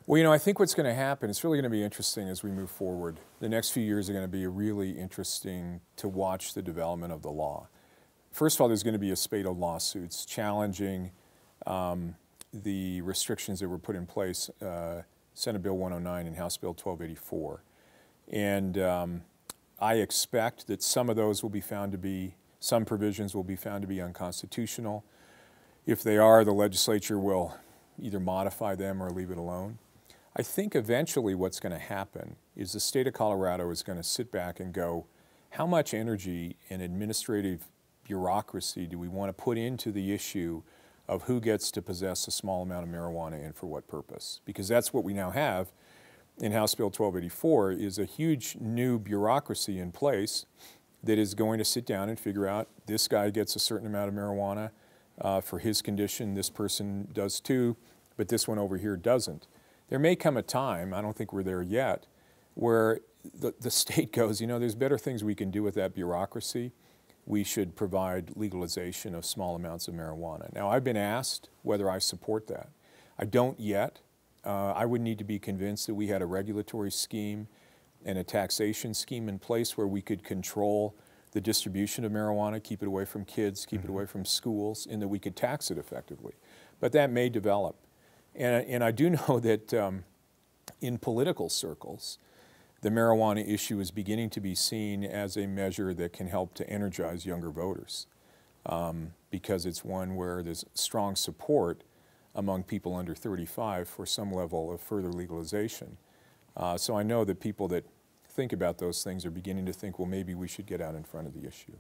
Well, I think what's going to happen, it's really going to be interesting as we move forward. The next few years are going to be really interesting to watch the development of the law. First of all, there's going to be a spate of lawsuits challenging the restrictions that were put in place, Senate Bill 109 and House Bill 1284. And I expect that some of those will be found to be, some provisions will be found to be unconstitutional. If they are, the legislature will either modify them or leave it alone. I think eventually what's going to happen is the state of Colorado is going to sit back and go, how much energy and administrative bureaucracy do we want to put into the issue of who gets to possess a small amount of marijuana and for what purpose? Because that's what we now have in House Bill 1284 is a huge new bureaucracy in place that is going to sit down and figure out this guy gets a certain amount of marijuana for his condition, this person does too, but this one over here doesn't. There may come a time, I don't think we're there yet, where the state goes, there's better things we can do with that bureaucracy. We should provide legalization of small amounts of marijuana. Now, I've been asked whether I support that. I don't yet. I would need to be convinced that we had a regulatory scheme and a taxation scheme in place where we could control the distribution of marijuana, keep it away from kids, keep it away from schools, and that we could tax it effectively. But that may develop. And I do know that in political circles, the marijuana issue is beginning to be seen as a measure that can help to energize younger voters because it's one where there's strong support among people under 35 for some level of further legalization. So I know that people that think about those things are beginning to think, well, maybe we should get out in front of the issue.